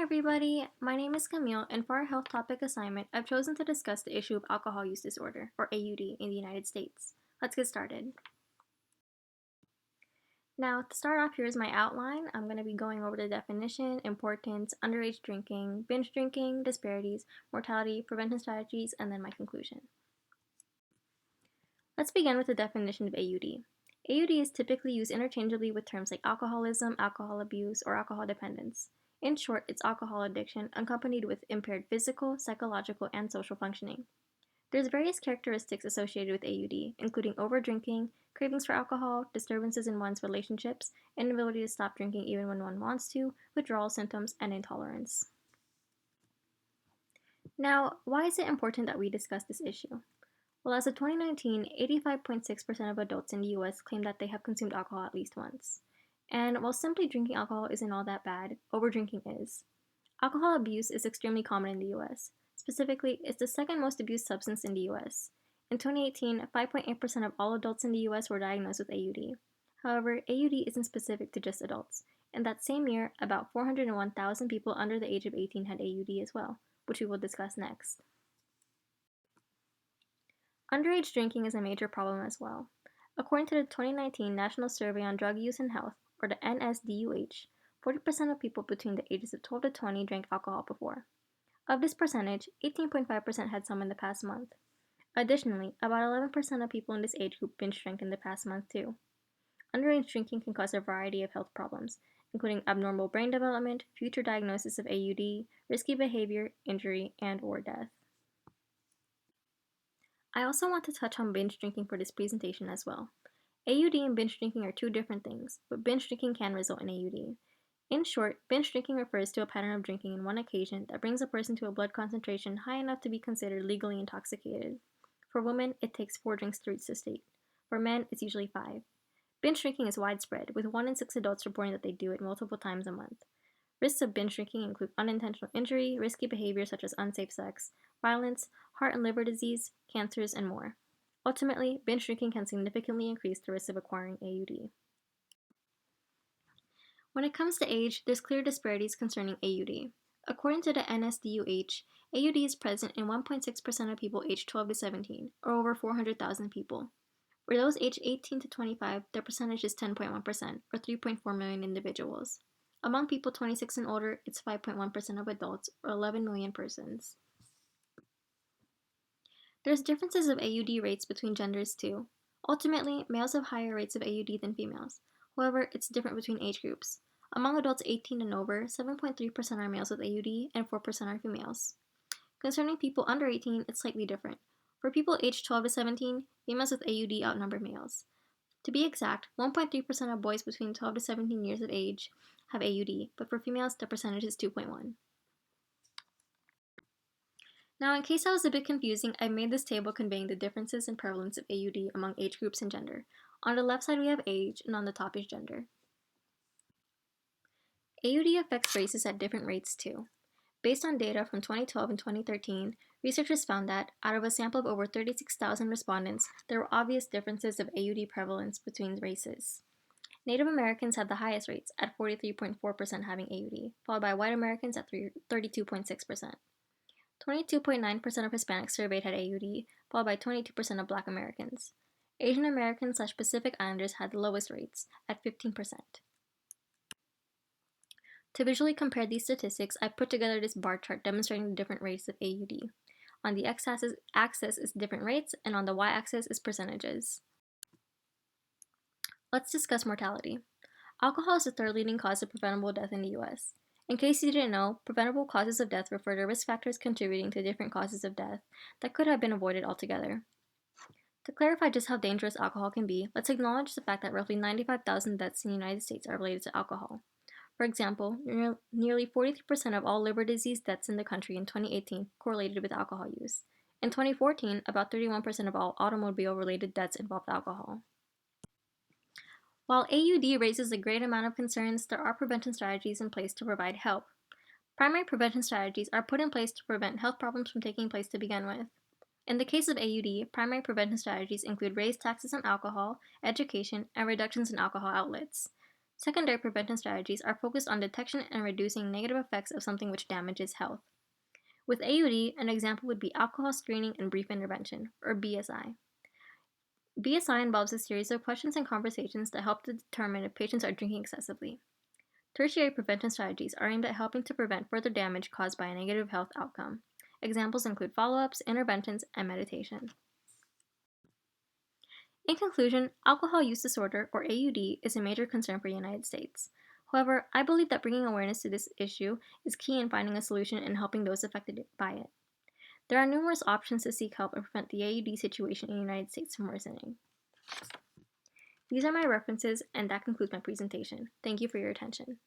everybody, my name is Camille, and for our health topic assignment, I've chosen to discuss the issue of alcohol use disorder, or AUD, in the United States. Let's get started. Now, to start off, here's my outline. I'm going to be going over the definition, importance, underage drinking, binge drinking, disparities, mortality, prevention strategies, and then my conclusion. Let's begin with the definition of AUD. AUD is typically used interchangeably with terms like alcoholism, alcohol abuse, or alcohol dependence. In short, it's alcohol addiction accompanied with impaired physical, psychological, and social functioning. There's various characteristics associated with AUD, including overdrinking, cravings for alcohol, disturbances in one's relationships, inability to stop drinking even when one wants to, withdrawal symptoms, and intolerance. Now, why is it important that we discuss this issue? Well, as of 2019, 85.6% of adults in the US claim that they have consumed alcohol at least once. And while simply drinking alcohol isn't all that bad, overdrinking is. Alcohol abuse is extremely common in the US. Specifically, it's the second most abused substance in the US. In 2018, 5.8% of all adults in the US were diagnosed with AUD. However, AUD isn't specific to just adults. In that same year, about 401,000 people under the age of 18 had AUD as well, which we will discuss next. Underage drinking is a major problem as well. According to the 2019 National Survey on Drug Use and Health, or the NSDUH, 40% of people between the ages of 12 to 20 drank alcohol before. Of this percentage, 18.5% had some in the past month. Additionally, about 11% of people in this age group binge drank in the past month too. Underage drinking can cause a variety of health problems, including abnormal brain development, future diagnosis of AUD, risky behavior, injury, and/or death. I also want to touch on binge drinking for this presentation as well. AUD and binge drinking are two different things, but binge drinking can result in AUD. In short, binge drinking refers to a pattern of drinking in one occasion that brings a person to a blood concentration high enough to be considered legally intoxicated. For women, it takes 4 drinks to reach this state. For men, it's usually 5. Binge drinking is widespread, with 1 in 6 adults reporting that they do it multiple times a month. Risks of binge drinking include unintentional injury, risky behavior such as unsafe sex, violence, heart and liver disease, cancers, and more. Ultimately, binge drinking can significantly increase the risk of acquiring AUD. When it comes to age, there's clear disparities concerning AUD. According to the NSDUH, AUD is present in 1.6% of people aged 12 to 17, or over 400,000 people. For those aged 18 to 25, the percentage is 10.1%, or 3.4 million individuals. Among people 26 and older, it's 5.1% of adults, or 11 million persons. There's differences of AUD rates between genders too. Ultimately, males have higher rates of AUD than females. However, it's different between age groups. Among adults 18 and over, 7.3% are males with AUD and 4% are females. Concerning people under 18, it's slightly different. For people aged 12 to 17, females with AUD outnumber males. To be exact, 1.3% of boys between 12 to 17 years of age have AUD, but for females, the percentage is 2.1. Now, in case that was a bit confusing, I made this table conveying the differences in prevalence of AUD among age groups and gender. On the left side we have age, and on the top is gender. AUD affects races at different rates too. Based on data from 2012 and 2013, researchers found that, out of a sample of over 36,000 respondents, there were obvious differences of AUD prevalence between races. Native Americans had the highest rates, at 43.4% having AUD, followed by white Americans at 32.6%. 22.9% of Hispanics surveyed had AUD, followed by 22% of Black Americans. Asian Americans/Pacific Islanders had the lowest rates, at 15%. To visually compare these statistics, I put together this bar chart demonstrating the different rates of AUD. On the x-axis is different rates, and on the y-axis is percentages. Let's discuss mortality. Alcohol is the third leading cause of preventable death in the US. In case you didn't know, preventable causes of death refer to risk factors contributing to different causes of death that could have been avoided altogether. To clarify just how dangerous alcohol can be, let's acknowledge the fact that roughly 95,000 deaths in the United States are related to alcohol. For example, nearly 43% of all liver disease deaths in the country in 2018 correlated with alcohol use. In 2014, about 31% of all automobile-related deaths involved alcohol. While AUD raises a great amount of concerns, there are prevention strategies in place to provide help. Primary prevention strategies are put in place to prevent health problems from taking place to begin with. In the case of AUD, primary prevention strategies include raised taxes on alcohol, education, and reductions in alcohol outlets. Secondary prevention strategies are focused on detection and reducing negative effects of something which damages health. With AUD, an example would be alcohol screening and brief intervention, or BSI. BSI involves a series of questions and conversations that help to determine if patients are drinking excessively. Tertiary prevention strategies are aimed at helping to prevent further damage caused by a negative health outcome. Examples include follow-ups, interventions, and meditation. In conclusion, alcohol use disorder, or AUD, is a major concern for the United States. However, I believe that bringing awareness to this issue is key in finding a solution and helping those affected by it. There are numerous options to seek help and prevent the AUD situation in the United States from worsening. These are my references, and that concludes my presentation. Thank you for your attention.